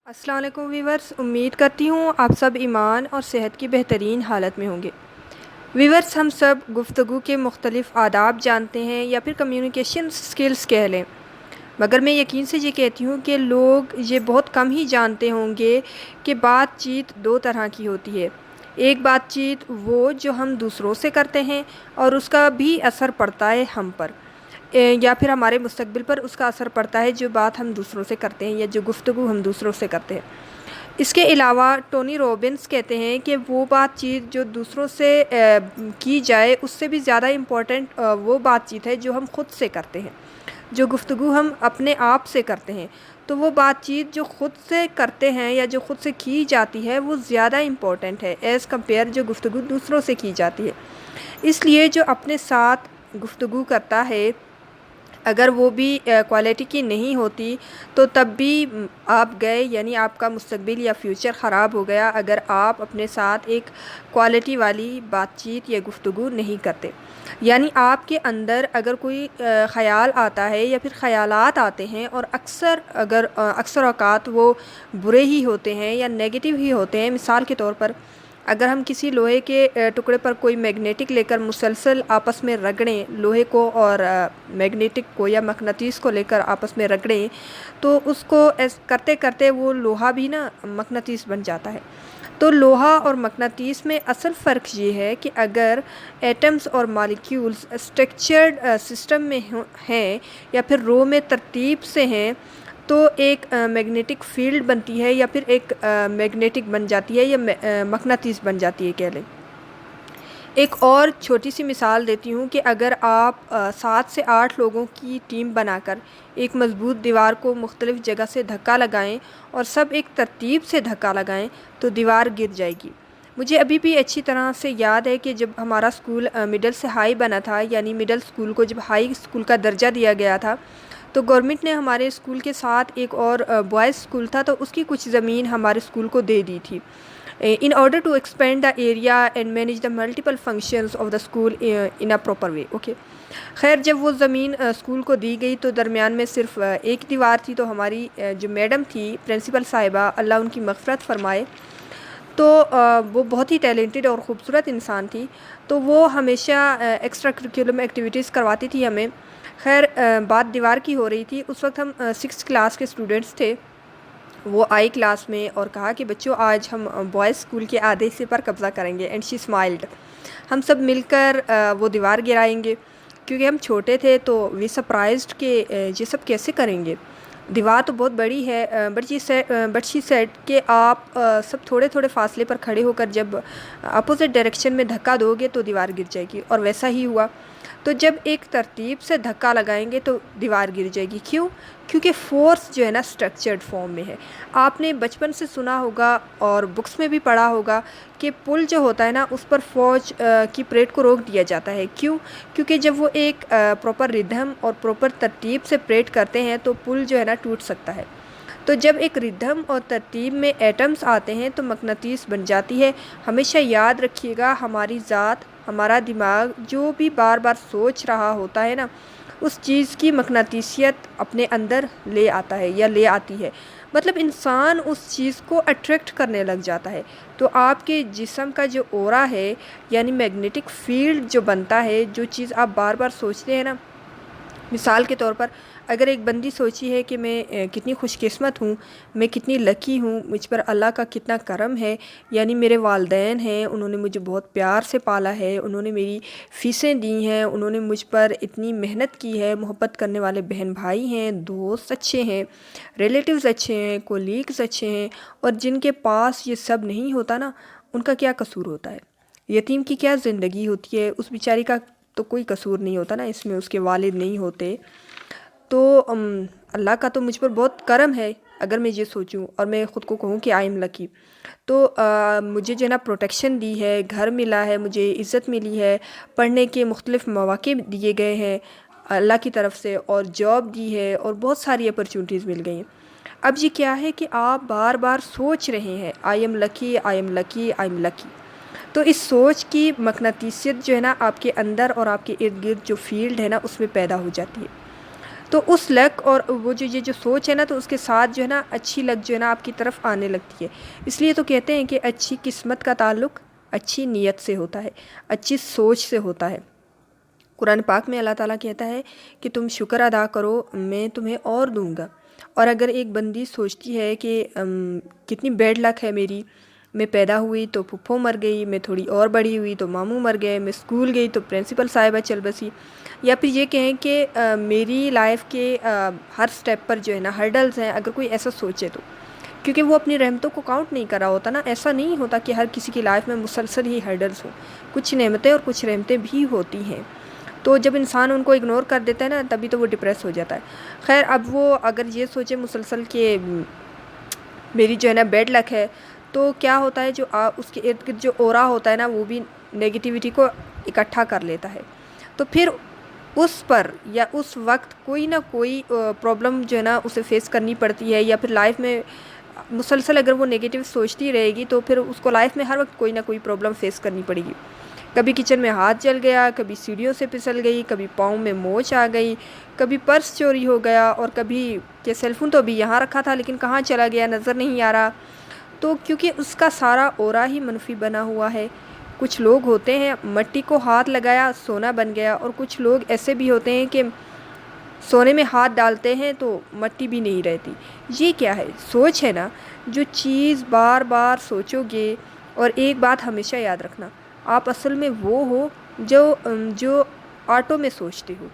السلام علیکم ویورز، امید کرتی ہوں آپ سب ایمان اور صحت کی بہترین حالت میں ہوں گے۔ ویورز، ہم سب گفتگو کے مختلف آداب جانتے ہیں یا پھر کمیونیکیشن سکلز کہہ لیں، مگر میں یقین سے یہ کہتی ہوں کہ لوگ یہ بہت کم ہی جانتے ہوں گے کہ بات چیت دو طرح کی ہوتی ہے۔ ایک بات چیت وہ جو ہم دوسروں سے کرتے ہیں اور اس کا بھی اثر پڑتا ہے ہم پر، یا پھر ہمارے مستقبل پر اس کا اثر پڑتا ہے جو بات ہم دوسروں سے کرتے ہیں یا جو گفتگو ہم دوسروں سے کرتے ہیں۔ اس کے علاوہ ٹونی رابنس کہتے ہیں کہ وہ بات چیت جو دوسروں سے کی جائے اس سے بھی زیادہ امپورٹنٹ وہ بات چیت ہے جو ہم خود سے کرتے ہیں، جو گفتگو ہم اپنے آپ سے کرتے ہیں۔ تو وہ بات چیت جو خود سے کرتے ہیں یا جو خود سے کی جاتی ہے وہ زیادہ امپورٹنٹ ہے ایز کمپیئر جو گفتگو دوسروں سے کی جاتی ہے۔ اس لیے جو اپنے ساتھ گفتگو کرتا ہے اگر وہ بھی کوالٹی کی نہیں ہوتی تو تب بھی آپ گئے، یعنی آپ کا مستقبل یا فیوچر خراب ہو گیا اگر آپ اپنے ساتھ ایک کوالٹی والی بات چیت یا گفتگو نہیں کرتے۔ یعنی آپ کے اندر اگر کوئی خیال آتا ہے یا پھر خیالات آتے ہیں اور اکثر اوقات وہ برے ہی ہوتے ہیں یا نیگیٹو ہی ہوتے ہیں، مثال کے طور پر اگر ہم کسی لوہے کے ٹکڑے پر کوئی میگنیٹک لے کر مسلسل آپس میں رگڑیں، لوہے کو اور میگنیٹک کو یا مقناطیس کو لے کر آپس میں رگڑیں، تو اس کو کرتے کرتے وہ لوہا بھی مقناطیس بن جاتا ہے۔ تو لوہا اور مقناطیس میں اصل فرق یہ ہے کہ اگر ایٹمز اور مالیکیولز اسٹرکچرڈ سسٹم میں ہیں یا پھر رو میں ترتیب سے ہیں تو ایک میگنیٹک فیلڈ بنتی ہے یا پھر ایک میگنیٹک بن جاتی ہے یا مقناطیس بن جاتی ہے کہہ لیں۔ ایک اور چھوٹی سی مثال دیتی ہوں کہ اگر آپ 7 سے 8 لوگوں کی ٹیم بنا کر ایک مضبوط دیوار کو مختلف جگہ سے دھکا لگائیں اور سب ایک ترتیب سے دھکا لگائیں تو دیوار گر جائے گی۔ مجھے ابھی بھی اچھی طرح سے یاد ہے کہ جب ہمارا اسکول مڈل سے ہائی بنا تھا، یعنی مڈل اسکول کو جب ہائی اسکول کا درجہ دیا گیا تھا تو گورنمنٹ نے ہمارے اسکول کے ساتھ ایک اور بوائز اسکول تھا تو اس کی کچھ زمین ہمارے اسکول کو دے دی تھی in order to expand the area and manage the multiple functions of the school in a proper way. Okay. خیر، جب وہ زمین اسکول کو دی گئی تو درمیان میں صرف ایک دیوار تھی، تو ہماری جو میڈم تھی پرنسپل صاحبہ، اللہ ان کی مغفرت فرمائے، تو وہ بہت ہی ٹیلنٹڈ اور خوبصورت انسان تھی، تو وہ ہمیشہ ایکسٹرا کریکولم ایکٹیویٹیز کرواتی تھی ہمیں۔ خیر، بات دیوار کی ہو رہی تھی، اس وقت ہم 6th کلاس کے اسٹوڈنٹس تھے۔ وہ آئی کلاس میں اور کہا کہ بچوں آج ہم بوائز اسکول کے آدھے حصے پر قبضہ کریں گے، اینڈ شی اسمائلڈ۔ ہم سب مل کر وہ دیوار گرائیں گے۔ کیونکہ ہم چھوٹے تھے تو وی سرپرائزڈ کہ یہ سب کیسے کریں گے، دیوار تو بہت بڑی ہے، بٹ شی سیڈ کہ آپ سب تھوڑے تھوڑے فاصلے پر کھڑے ہو کر جب اپوزٹ ڈائریکشن میں دھکا دو گے تو دیوار گر جائے گی، اور ویسا ہی ہوا۔ تو جب ایک ترتیب سے دھکا لگائیں گے تو دیوار گر جائے گی۔ کیوں؟ کیونکہ فورس جو ہے نا اسٹرکچرڈ فارم میں ہے۔ آپ نے بچپن سے سنا ہوگا اور بکس میں بھی پڑھا ہوگا کہ پل جو ہوتا ہے نا اس پر فوج کی پریڈ کو روک دیا جاتا ہے۔ کیوں؟ کیونکہ جب وہ ایک پراپر ردھم اور پراپر ترتیب سے پریڈ کرتے ہیں تو پل جو ہے نا ٹوٹ سکتا ہے۔ تو جب ایک ردھم اور ترتیب میں ایٹمز آتے ہیں تو مقناطیس بن جاتی ہے۔ ہمیشہ یاد رکھیے گا، ہماری ذات، ہمارا دماغ جو بھی بار بار سوچ رہا ہوتا ہے نا اس چیز کی مقناطیسیت اپنے اندر لے آتا ہے یا لے آتی ہے، مطلب انسان اس چیز کو اٹریکٹ کرنے لگ جاتا ہے۔ تو آپ کے جسم کا جو اورا ہے، یعنی میگنیٹک فیلڈ جو بنتا ہے، جو چیز آپ بار بار سوچتے ہیں نا، مثال کے طور پر اگر ایک بندی سوچی ہے کہ میں کتنی خوش قسمت ہوں، میں کتنی لکی ہوں، مجھ پر اللہ کا کتنا کرم ہے، یعنی میرے والدین ہیں، انہوں نے مجھے بہت پیار سے پالا ہے، انہوں نے میری فیسیں دی ہیں، انہوں نے مجھ پر اتنی محنت کی ہے، محبت کرنے والے بہن بھائی ہیں، دوست اچھے ہیں، ریلیٹیوز اچھے ہیں، کولیگز اچھے ہیں، اور جن کے پاس یہ سب نہیں ہوتا نا ان کا کیا قصور ہوتا ہے، یتیم کی کیا زندگی ہوتی ہے، اس بیچاری کا تو کوئی قصور نہیں ہوتا نا، اس میں اس کے والد نہیں ہوتے۔ تو اللہ کا تو مجھ پر بہت کرم ہے اگر میں یہ سوچوں اور میں خود کو کہوں کہ آئی ایم لکی۔ تو مجھے جو ہے نا پروٹیکشن دی ہے، گھر ملا ہے، مجھے عزت ملی ہے، پڑھنے کے مختلف مواقع دیے گئے ہیں اللہ کی طرف سے، اور جاب دی ہے، اور بہت ساری اپرچونیٹیز مل گئی ہیں۔ اب یہ کیا ہے کہ آپ بار بار سوچ رہے ہیں I am lucky, I am lucky, I am lucky, تو اس سوچ کی مقناطیسیت جو ہے نا آپ کے اندر اور آپ کے ارد گرد جو فیلڈ ہے نا اس میں پیدا ہو جاتی ہے۔ تو اس لک اور وہ یہ جو سوچ ہے نا، تو اس کے ساتھ جو ہے نا اچھی لک جو ہے نا آپ کی طرف آنے لگتی ہے۔ اس لیے تو کہتے ہیں کہ اچھی قسمت کا تعلق اچھی نیت سے ہوتا ہے، اچھی سوچ سے ہوتا ہے۔ قرآن پاک میں اللہ تعالیٰ کہتا ہے کہ تم شکر ادا کرو، میں تمہیں اور دوں گا۔ اور اگر ایک بندی سوچتی ہے کہ کتنی بیڈ لک ہے میری، میں پیدا ہوئی تو پھپھو مر گئی، میں تھوڑی اور بڑی ہوئی تو ماموں مر گئے، میں اسکول گئی تو پرنسپل صاحبہ چل بسی، یا پھر یہ کہیں کہ میری لائف کے ہر سٹیپ پر جو ہے نا ہرڈلز ہیں، اگر کوئی ایسا سوچے تو، کیونکہ وہ اپنی رحمتوں کو کاؤنٹ نہیں کر رہا ہوتا نا۔ ایسا نہیں ہوتا کہ ہر کسی کی لائف میں مسلسل ہی ہرڈلز ہوں، کچھ نعمتیں اور کچھ رحمتیں بھی ہوتی ہیں۔ تو جب انسان ان کو اگنور کر دیتا ہے نا، تبھی تو وہ ڈپریس ہو جاتا ہے۔ خیر، اب وہ اگر یہ سوچے مسلسل کہ میری جو ہے نا بیڈ لک ہے، تو کیا ہوتا ہے، جو اس کے ارد گرد جو اورا ہوتا ہے نا، وہ بھی نیگیٹیوٹی کو اکٹھا کر لیتا ہے۔ تو پھر اس پر یا اس وقت کوئی نہ کوئی پرابلم جو ہے نا اسے فیس کرنی پڑتی ہے، یا پھر لائف میں مسلسل اگر وہ نیگیٹیو سوچتی رہے گی تو پھر اس کو لائف میں ہر وقت کوئی نہ کوئی پرابلم فیس کرنی پڑے گی۔ کبھی کچن میں ہاتھ جل گیا، کبھی سیڑھیوں سے پھسل گئی، کبھی پاؤں میں موچ آ گئی، کبھی پرس چوری ہو گیا، اور کبھی کہ سیل فون تو ابھی یہاں رکھا تھا لیکن کہاں چلا گیا نظر نہیں آ رہا۔ تو کیونکہ اس کا سارا اورا ہی منفی بنا ہوا ہے۔ کچھ لوگ ہوتے ہیں مٹی کو ہاتھ لگایا سونا بن گیا، اور کچھ لوگ ایسے بھی ہوتے ہیں کہ سونے میں ہاتھ ڈالتے ہیں تو مٹی بھی نہیں رہتی۔ یہ کیا ہے؟ سوچ ہے نا۔ جو چیز بار بار سوچو گے، اور ایک بات ہمیشہ یاد رکھنا، آپ اصل میں وہ ہو جو آٹو میں سوچتے ہو،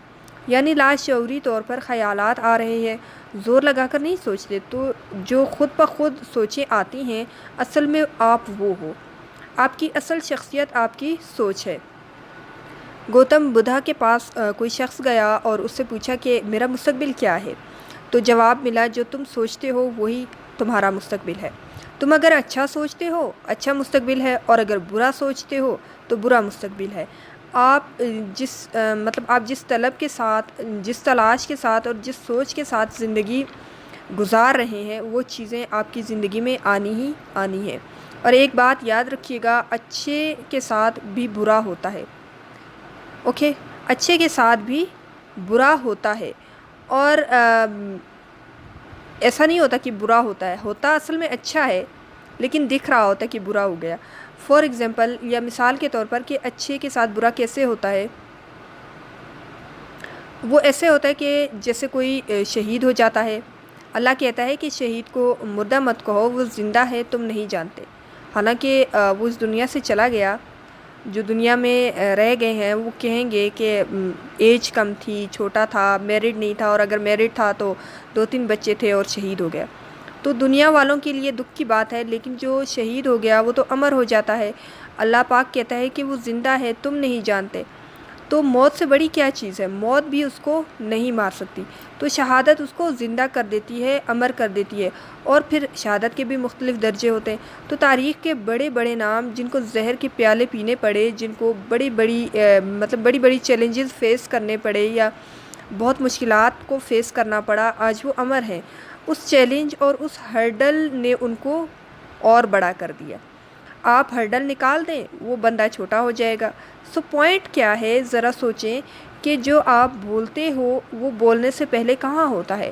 یعنی لاشعوری طور پر خیالات آ رہے ہیں، زور لگا کر نہیں سوچتے، تو جو خود بخود سوچیں آتی ہیں، اصل میں آپ وہ ہو۔ آپ کی اصل شخصیت آپ کی سوچ ہے۔ گوتم بدھا کے پاس کوئی شخص گیا اور اس سے پوچھا کہ میرا مستقبل کیا ہے؟ تو جواب ملا، جو تم سوچتے ہو وہی تمہارا مستقبل ہے۔ تم اگر اچھا سوچتے ہو، اچھا مستقبل ہے، اور اگر برا سوچتے ہو تو برا مستقبل ہے۔ آپ جس طلب کے ساتھ، جس تلاش کے ساتھ اور جس سوچ کے ساتھ زندگی گزار رہے ہیں، وہ چیزیں آپ کی زندگی میں آنی ہی آنی ہیں۔ اور ایک بات یاد رکھیے گا، اچھے کے ساتھ بھی برا ہوتا ہے۔ اوکے، اچھے کے ساتھ بھی برا ہوتا ہے، اور ایسا نہیں ہوتا کہ برا ہوتا اصل میں اچھا ہے، لیکن دکھ رہا ہوتا ہے کہ برا ہو گیا۔ فار ایگزامپل یا مثال کے طور پر کہ اچھے کے ساتھ برا کیسے ہوتا ہے؟ وہ ایسے ہوتا ہے کہ جیسے کوئی شہید ہو جاتا ہے، اللہ کہتا ہے کہ شہید کو مردہ مت کہو، وہ زندہ ہے، تم نہیں جانتے۔ حالانکہ وہ اس دنیا سے چلا گیا، جو دنیا میں رہ گئے ہیں وہ کہیں گے کہ ایج کم تھی، چھوٹا تھا، میرڈ نہیں تھا، اور اگر میرڈ تھا تو 2-3 بچے تھے اور شہید ہو گیا۔ تو دنیا والوں کے لیے دکھ کی بات ہے، لیکن جو شہید ہو گیا وہ تو امر ہو جاتا ہے۔ اللہ پاک کہتا ہے کہ وہ زندہ ہے، تم نہیں جانتے۔ تو موت سے بڑی کیا چیز ہے؟ موت بھی اس کو نہیں مار سکتی، تو شہادت اس کو زندہ کر دیتی ہے، امر کر دیتی ہے۔ اور پھر شہادت کے بھی مختلف درجے ہوتے ہیں۔ تو تاریخ کے بڑے بڑے نام، جن کو زہر کے پیالے پینے پڑے، جن کو بڑی بڑی چیلنجز فیس کرنے پڑے، یا بہت مشکلات کو فیس کرنا پڑا، آج وہ امر ہیں۔ اس چیلنج اور اس ہرڈل نے ان کو اور بڑا کر دیا۔ آپ ہرڈل نکال دیں، وہ بندہ چھوٹا ہو جائے گا۔ سو پوائنٹ کیا ہے؟ ذرا سوچیں کہ جو آپ بولتے ہو وہ بولنے سے پہلے کہاں ہوتا ہے؟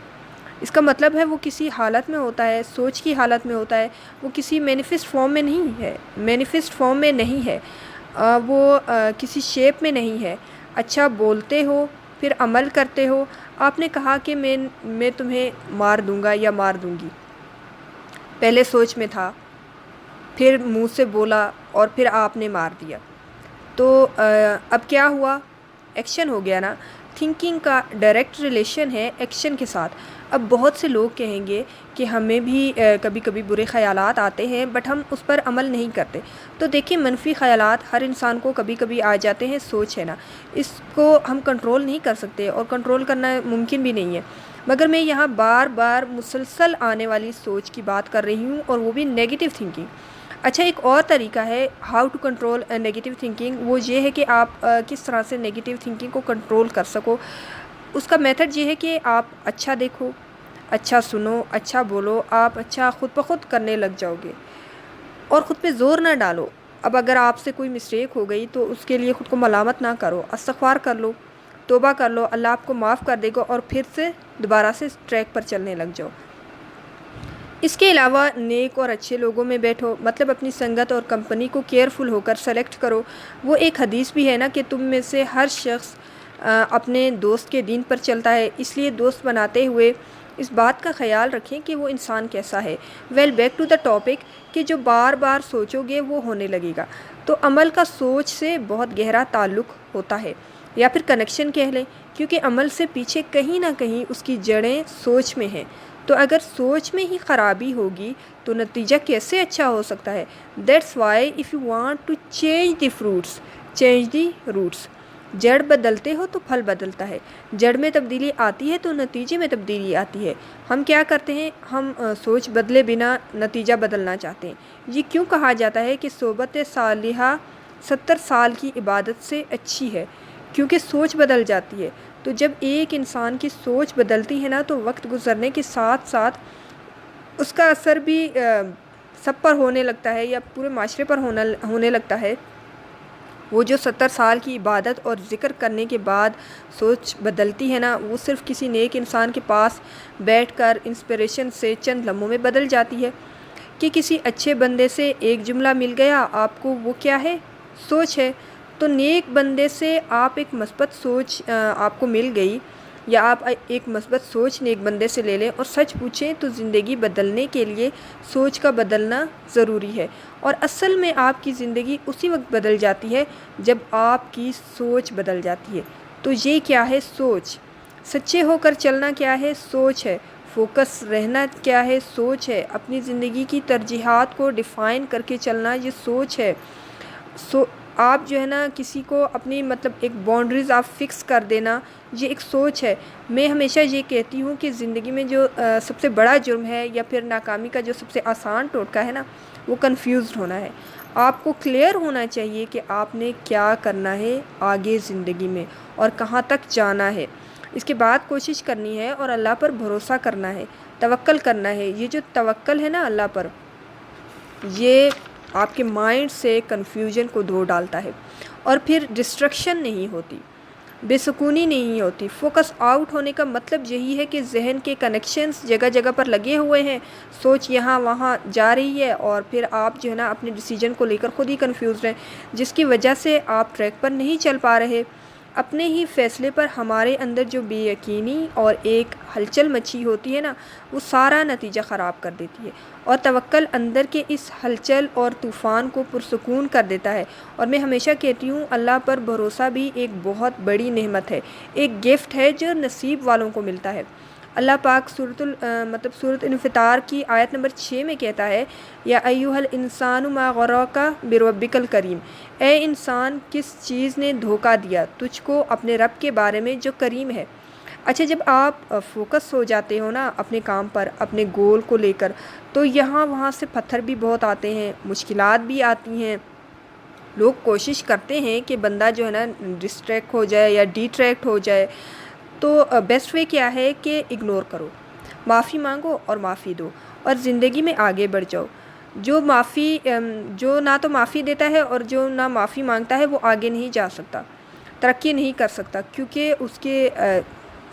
اس کا مطلب ہے وہ کسی حالت میں ہوتا ہے، سوچ کی حالت میں ہوتا ہے، وہ کسی مینیفسٹ فارم میں نہیں ہے، وہ کسی شیپ میں نہیں ہے۔ اچھا بولتے ہو، پھر عمل کرتے ہو۔ آپ نے کہا کہ میں تمہیں مار دوں گا یا مار دوں گی، پہلے سوچ میں تھا، پھر منہ سے بولا، اور پھر آپ نے مار دیا۔ تو اب کیا ہوا؟ ایکشن ہو گیا نا۔ تھنکنگ کا ڈائریکٹ ریلیشن ہے ایکشن کے ساتھ۔ اب بہت سے لوگ کہیں گے کہ ہمیں بھی کبھی کبھی برے خیالات آتے ہیں، بٹ ہم اس پر عمل نہیں کرتے۔ تو دیکھیں، منفی خیالات ہر انسان کو کبھی کبھی آ جاتے ہیں، سوچ ہے نا، اس کو ہم کنٹرول نہیں کر سکتے، اور کنٹرول کرنا ممکن بھی نہیں ہے۔ مگر میں یہاں بار بار مسلسل آنے والی سوچ کی بات کر رہی ہوں، اور وہ بھی نیگیٹو تھنکنگ۔ اچھا، ایک اور طریقہ ہے how to control negative thinking. وہ یہ ہے کہ آپ کس طرح سے نیگیٹو تھنکنگ کو کنٹرول کر سکو۔ اس کا میتھڈ یہ ہے کہ آپ اچھا دیکھو، اچھا سنو، اچھا بولو، آپ اچھا خود بخود کرنے لگ جاؤ گے، اور خود پہ زور نہ ڈالو۔ اب اگر آپ سے کوئی مسٹیک ہو گئی تو اس کے لیے خود کو ملامت نہ کرو، استغفار کر لو، توبہ کر لو، اللہ آپ کو معاف کر دے گا اور پھر سے دوبارہ سے ٹریک پر چلنے لگ جاؤ۔ اس کے علاوہ نیک اور اچھے لوگوں میں بیٹھو، مطلب اپنی سنگت اور کمپنی کو کیئرفل ہو کر سلیکٹ کرو۔ وہ ایک حدیث بھی ہے نا کہ تم میں سے ہر شخص اپنے دوست کے دین پر چلتا ہے، اس لیے دوست بناتے ہوئے اس بات کا خیال رکھیں کہ وہ انسان کیسا ہے۔ بیک ٹو دا ٹاپک کہ جو بار بار سوچو گے وہ ہونے لگے گا۔ تو عمل کا سوچ سے بہت گہرا تعلق ہوتا ہے، یا پھر کنیکشن کہہ لیں، کیونکہ عمل سے پیچھے کہیں نہ کہیں اس کی جڑیں سوچ میں ہیں۔ تو اگر سوچ میں ہی خرابی ہوگی تو نتیجہ کیسے اچھا ہو سکتا ہے؟ That's why if you want to change the fruits change the roots. جڑ بدلتے ہو تو پھل بدلتا ہے، جڑ میں تبدیلی آتی ہے تو نتیجے میں تبدیلی آتی ہے۔ ہم کیا کرتے ہیں؟ ہم سوچ بدلے بنا نتیجہ بدلنا چاہتے ہیں۔ یہ کیوں کہا جاتا ہے کہ صحبت صالحہ 70 سال کی عبادت سے اچھی ہے؟ کیونکہ سوچ بدل جاتی ہے۔ تو جب ایک انسان کی سوچ بدلتی ہے نا تو وقت گزرنے کے ساتھ ساتھ اس کا اثر بھی سب پر ہونے لگتا ہے، یا پورے معاشرے پر ہونے لگتا ہے۔ وہ جو 70 سال کی عبادت اور ذکر کرنے کے بعد سوچ بدلتی ہے نا، وہ صرف کسی نیک انسان کے پاس بیٹھ کر انسپریشن سے چند لمحوں میں بدل جاتی ہے کہ کسی اچھے بندے سے ایک جملہ مل گیا آپ کو، وہ کیا ہے؟ سوچ ہے۔ تو نیک بندے سے آپ ایک مثبت سوچ آپ کو مل گئی، یا آپ ایک مثبت سوچ نیک بندے سے لے لیں، اور سچ پوچھیں تو زندگی بدلنے کے لیے سوچ کا بدلنا ضروری ہے۔ اور اصل میں آپ کی زندگی اسی وقت بدل جاتی ہے جب آپ کی سوچ بدل جاتی ہے۔ تو یہ کیا ہے؟ سوچ۔ سچے ہو کر چلنا کیا ہے؟ سوچ ہے۔ فوکس رہنا کیا ہے؟ سوچ ہے۔ اپنی زندگی کی ترجیحات کو ڈیفائن کر کے چلنا یہ سوچ ہے۔ آپ جو ہے نا کسی کو اپنی مطلب ایک باؤنڈریز آپ فکس کر دینا، یہ ایک سوچ ہے۔ میں ہمیشہ یہ کہتی ہوں کہ زندگی میں جو سب سے بڑا جرم ہے یا پھر ناکامی کا جو سب سے آسان ٹوٹکا ہے نا، وہ کنفیوزڈ ہونا ہے۔ آپ کو کلیئر ہونا چاہیے کہ آپ نے کیا کرنا ہے آگے زندگی میں اور کہاں تک جانا ہے۔ اس کے بعد کوشش کرنی ہے اور اللہ پر بھروسہ کرنا ہے، توکل کرنا ہے۔ یہ جو توکل ہے نا اللہ پر، یہ آپ کے مائنڈ سے کنفیوژن کو دھو ڈالتا ہے، اور پھر ڈسٹریکشن نہیں ہوتی، بے سکونی نہیں ہوتی۔ فوکس آؤٹ ہونے کا مطلب یہی ہے کہ ذہن کے کنیکشنز جگہ جگہ پر لگے ہوئے ہیں، سوچ یہاں وہاں جا رہی ہے، اور پھر آپ جو ہے نا اپنے ڈیسیجن کو لے کر خود ہی کنفیوزڈ ہیں، جس کی وجہ سے آپ ٹریک پر نہیں چل پا رہے۔ اپنے ہی فیصلے پر ہمارے اندر جو بے یقینی اور ایک ہلچل مچی ہوتی ہے نا، وہ سارا نتیجہ خراب کر دیتی ہے، اور توکل اندر کے اس ہلچل اور طوفان کو پرسکون کر دیتا ہے۔ اور میں ہمیشہ کہتی ہوں اللہ پر بھروسہ بھی ایک بہت بڑی نعمت ہے، ایک گفٹ ہے جو نصیب والوں کو ملتا ہے۔ اللہ پاک سورۃ انفطار کی آیت نمبر 6 میں کہتا ہے، یا ایھا الانسان ما غرک بربک الکریم، اے انسان کس چیز نے دھوکہ دیا تجھ کو اپنے رب کے بارے میں جو کریم ہے۔ اچھا، جب آپ فوکس ہو جاتے ہو نا اپنے کام پر، اپنے گول کو لے کر، تو یہاں وہاں سے پتھر بھی بہت آتے ہیں، مشکلات بھی آتی ہیں۔ لوگ کوشش کرتے ہیں کہ بندہ جو ہے نا ڈسٹریکٹ ہو جائے یا ڈی ٹریکٹ ہو جائے، تو بیسٹ وے کیا ہے کہ اگنور کرو، معافی مانگو اور معافی دو، اور زندگی میں آگے بڑھ جاؤ۔ جو نہ تو معافی دیتا ہے اور جو نہ معافی مانگتا ہے وہ آگے نہیں جا سکتا، ترقی نہیں کر سکتا، کیونکہ اس کے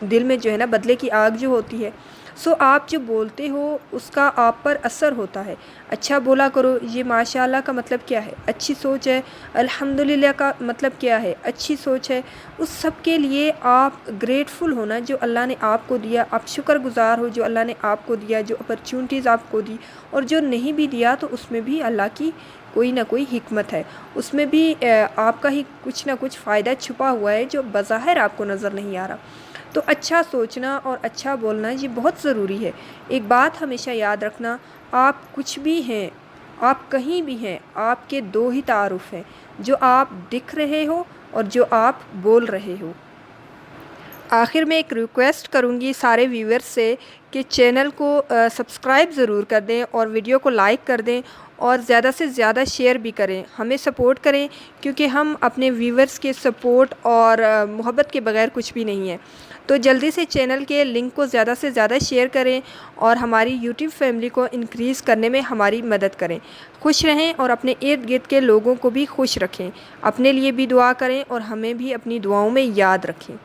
دل میں جو ہے نا بدلے کی آگ جو ہوتی ہے۔ سو آپ جو بولتے ہو اس کا آپ پر اثر ہوتا ہے۔ اچھا بولا کرو، یہ ماشاءاللہ کا مطلب کیا ہے؟ اچھی سوچ ہے۔ الحمدللہ کا مطلب کیا ہے؟ اچھی سوچ ہے۔ اس سب کے لیے آپ گریٹفل ہونا جو اللہ نے آپ کو دیا، آپ شکر گزار ہو جو اللہ نے آپ کو دیا، جو اپرچونٹیز آپ کو دی، اور جو نہیں بھی دیا تو اس میں بھی اللہ کی کوئی نہ کوئی حکمت ہے، اس میں بھی آپ کا ہی کچھ نہ کچھ فائدہ چھپا ہوا ہے جو بظاہر آپ کو نظر نہیں آ رہا۔ تو اچھا سوچنا اور اچھا بولنا یہ بہت ضروری ہے۔ ایک بات ہمیشہ یاد رکھنا، آپ کچھ بھی ہیں، آپ کہیں بھی ہیں، آپ کے دو ہی تعارف ہیں، جو آپ دکھ رہے ہو اور جو آپ بول رہے ہو۔ آخر میں ایک ریکویسٹ کروں گی سارے ویورز سے کہ چینل کو سبسکرائب ضرور کر دیں اور ویڈیو کو لائک کر دیں، اور زیادہ سے زیادہ شیئر بھی کریں، ہمیں سپورٹ کریں، کیونکہ ہم اپنے ویورز کے سپورٹ اور محبت کے بغیر کچھ بھی نہیں ہیں۔ تو جلدی سے چینل کے لنک کو زیادہ سے زیادہ شیئر کریں اور ہماری یوٹیوب فیملی کو انکریز کرنے میں ہماری مدد کریں۔ خوش رہیں اور اپنے ارد گرد کے لوگوں کو بھی خوش رکھیں، اپنے لیے بھی دعا کریں اور ہمیں بھی اپنی دعاؤں میں یاد رکھیں۔